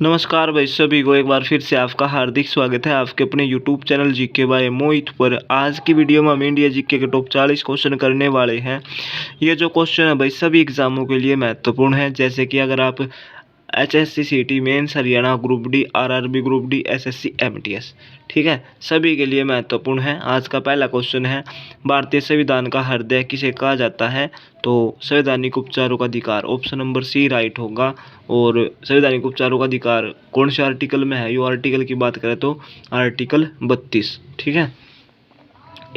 नमस्कार भाई सभी को एक बार फिर से आपका हार्दिक स्वागत है आपके अपने यूट्यूब चैनल जीके बाय मोहित पर। आज की वीडियो में हम इंडिया जीके के टॉप 40 क्वेश्चन करने वाले हैं। ये जो क्वेश्चन है भाई सभी एग्जामों के लिए महत्वपूर्ण है। जैसे कि अगर आप HSC CT mains Haryana group D RRB group D SSC MTS, ठीक है, सभी के लिए महत्वपूर्ण है। आज का पहला क्वेश्चन है, भारतीय संविधान का हृदय किसे कहा जाता है? तो संवैधानिक उपचारों का अधिकार, ऑप्शन नंबर सी राइट होगा। और संवैधानिक उपचारों का अधिकार कौन से आर्टिकल में है? यो आर्टिकल की बात करें तो आर्टिकल 32, ठीक है।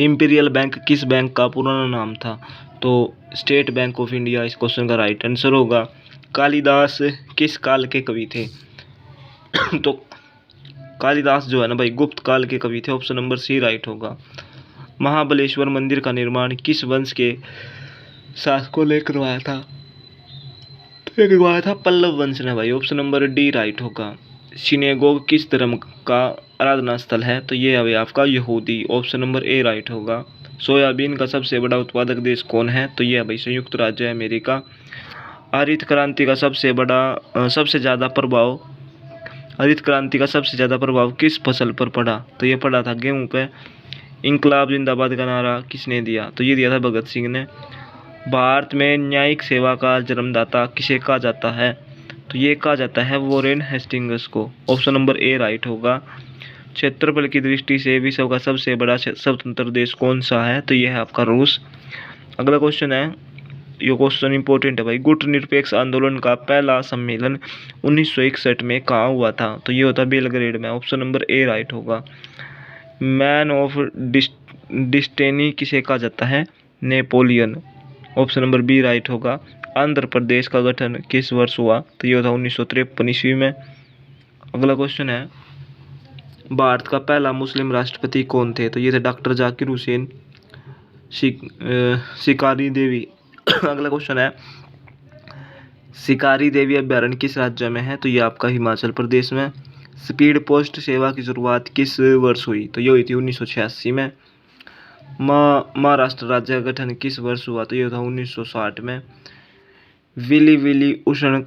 इंपीरियल बैंक किस बैंक का पुराना नाम था? तो स्टेट बैंक ऑफ इंडिया इस क्वेश्चन का राइट आंसर होगा। कालिदास किस काल के कवि थे? तो कालिदास जो है ना भाई गुप्त काल के कवि थे, ऑप्शन नंबर सी राइट होगा। महाबलेश्वर मंदिर का निर्माण किस वंश के शासकों ने करवाया था? तो ये करवाया था पल्लव वंश ने भाई, ऑप्शन नंबर डी राइट होगा। सिनेगोग किस धर्म का आराधना स्थल है? तो ये है भाई आपका यहूदी, ऑप्शन नंबर ए राइट होगा। सोयाबीन का सबसे बड़ा उत्पादक देश कौन है? तो ये है भाई संयुक्त राज्य अमेरिका। हरित क्रांति का सबसे ज़्यादा प्रभाव किस फसल पर पड़ा? तो ये पड़ा था गेहूं पे। इंकलाब जिंदाबाद का नारा किसने दिया? तो ये दिया था भगत सिंह ने। भारत में न्यायिक सेवा का जन्मदाता किसे कहा जाता है? तो ये कहा जाता है वॉरेन हेस्टिंग्स को, ऑप्शन नंबर ए राइट होगा। क्षेत्रफल की दृष्टि से विश्व का सबसे बड़ा स्वतंत्र देश कौन सा है? तो ये है आपका रूस। अगला क्वेश्चन है, ये क्वेश्चन इंपॉर्टेंट है भाई। गुट निरपेक्ष आंदोलन का पहला सम्मेलन 1961 में कहाँ हुआ था? तो ये होता बेलग्रेड में, ऑप्शन नंबर ए राइट होगा। मैन ऑफ डिस्टेनी किसे कहा जाता है? Napoleon, option number B right होगा। आंध्र प्रदेश का गठन किस वर्ष हुआ? तो ये होता 1953 ईस्वी में। अगला क्वेश्चन है, भारत का पहला मुस्लिम राष्ट्रपति कौन थे? तो ये थे डॉक्टर जाकिर हुसैन शिकारी देवी। अगला क्वेश्चन है, शिकारी देवी अभ्यारण्य किस राज्य में है? तो ये आपका हिमाचल प्रदेश में। स्पीड पोस्ट सेवा की शुरुआत किस वर्ष हुई? तो ये हुई थी 1986 में। महाराष्ट्र राज्य का गठन किस वर्ष हुआ? तो ये था 1960 में। विली विली उष्ण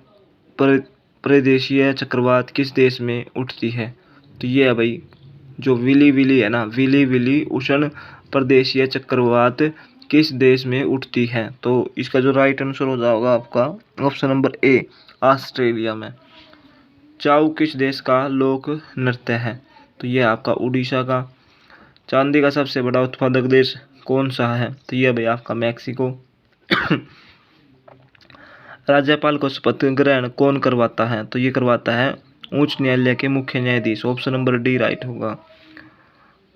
प्रदेशीय चक्रवात किस देश में उठती है? तो ये है भाई जो विली विली है ना, विली विली उष्ण प्रदेशीय चक्रवात किस देश में उठती है? तो इसका जो राइट आंसर हो जाएगा आपका ऑप्शन नंबर ए, ऑस्ट्रेलिया में। चाउ किस देश का लोक नृत्य है? तो ये आपका उड़ीसा का। चांदी का सबसे बड़ा उत्पादक देश कौन सा है? तो ये भाई आपका मैक्सिको। राज्यपाल को शपथ ग्रहण कौन करवाता है? तो ये करवाता है उच्च न्यायालय के मुख्य न्यायाधीश, ऑप्शन नंबर डी राइट होगा।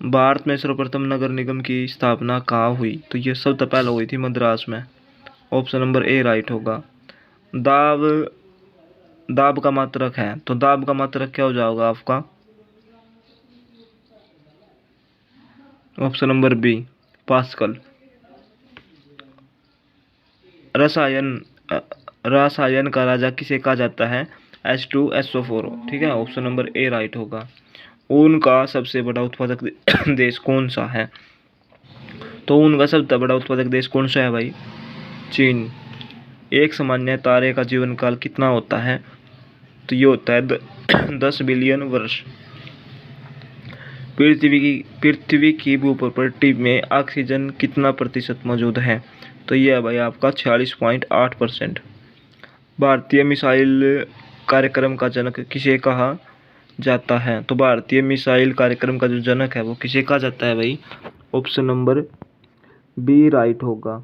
भारत में सर्वप्रथम नगर निगम की स्थापना कहाँ हुई? तो ये सबसे पहले हुई थी मद्रास में, ऑप्शन नंबर ए राइट होगा। दाब का मात्रक है, तो दाब का मात्रक क्या हो जाएगा आपका? Option number B Pascal. रसायन का राजा किसे कहा जाता है? H2SO4, ठीक है, ऑप्शन नंबर ए राइट होगा। ऊन का सबसे बड़ा उत्पादक देश कौन सा है? तो ऊन का सबसे बड़ा उत्पादक देश कौन सा है भाई? चीन। एक सामान्य तारे का जीवन काल कितना होता है? तो ये होता है 10 बिलियन वर्ष। पृथ्वी की भूप्रकृति में ऑक्सीजन कितना प्रतिशत मौजूद है? तो ये है भाई आपका 46.8%। भारतीय मिसाइल कार्यक्रम का जनक किसे कहा जाता है? तो भारतीय मिसाइल कार्यक्रम का जो जनक है वो किसे कहा जाता है भाई? ऑप्शन नंबर बी राइट होगा,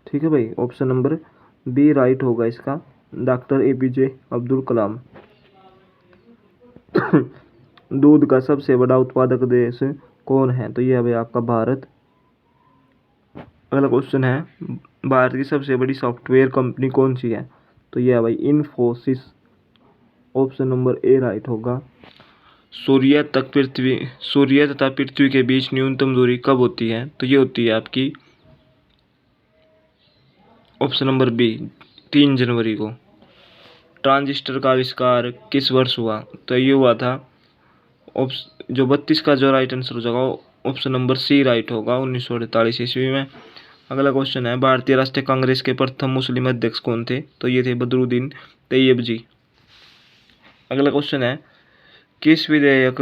ठीक है भाई, ऑप्शन नंबर बी राइट होगा इसका, डॉक्टर APJ अब्दुल कलाम। दूध का सबसे बड़ा उत्पादक देश कौन है? तो यह है भाई आपका भारत। अगला क्वेश्चन है, भारत की सबसे बड़ी सॉफ्टवेयर कंपनी कौन सी है? तो यह है भाई Infosys, option number A right होगा। सूर्य तथा पृथ्वी के बीच न्यूनतम दूरी कब होती है? तो ये होती है आपकी ऑप्शन नंबर बी 3 जनवरी को। ट्रांजिस्टर का आविष्कार किस वर्ष हुआ? तो ये हुआ था जो 32 का जो राइट आंसर हो जाएगा ऑप्शन नंबर सी राइट होगा, 1948 ईस्वी में। अगला क्वेश्चन है, भारतीय राष्ट्रीय कांग्रेस के प्रथम मुस्लिम अध्यक्ष कौन थे? तो ये थे बदरुद्दीन तैयब जी। अगला क्वेश्चन है, किस विधेयक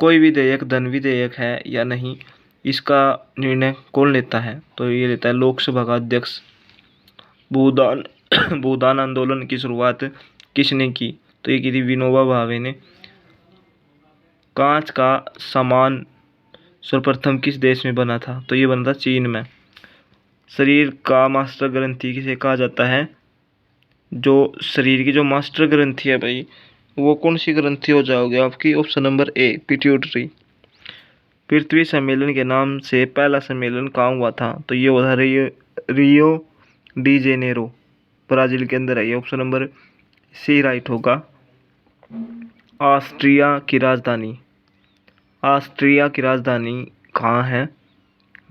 कोई विधेयक धन विधेयक है या नहीं, इसका निर्णय कौन लेता है? तो ये लेता है लोकसभा का अध्यक्ष। भूदान भूदान आंदोलन की शुरुआत किसने की? तो ये की थी विनोबा भावे ने। कांच का सामान सर्वप्रथम किस देश में बना था? तो ये बना था चीन में। शरीर का मास्टर ग्रंथि किसे कहा जाता है? जो शरीर की जो मास्टर ग्रंथि है भाई, वो कौन सी ग्रंथि हो जाओगे आपकी? Option number A, pituitary. पृथ्वी सम्मेलन के नाम से पहला सम्मेलन कहाँ हुआ था? तो ये हुआ था रियो डी जेनेरो, ब्राजील के अंदर है। ये ऑप्शन नंबर सी राइट होगा। ऑस्ट्रिया की राजधानी कहाँ है?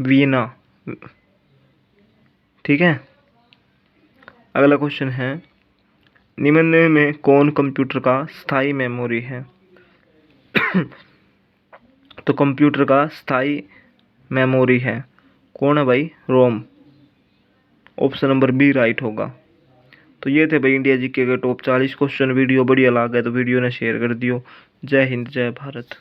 वियना। ठीक है। अगला क्वेश्चन है, निम्न में कौन कंप्यूटर का स्थायी मेमोरी है? तो कंप्यूटर का स्थायी मेमोरी है कौन है भाई? रोम। ऑप्शन नंबर बी राइट होगा। तो ये थे भाई इंडिया जीके के टॉप 40 क्वेश्चन। वीडियो बढ़िया लगा है तो वीडियो ने शेयर कर दियो। जय हिंद, जय भारत।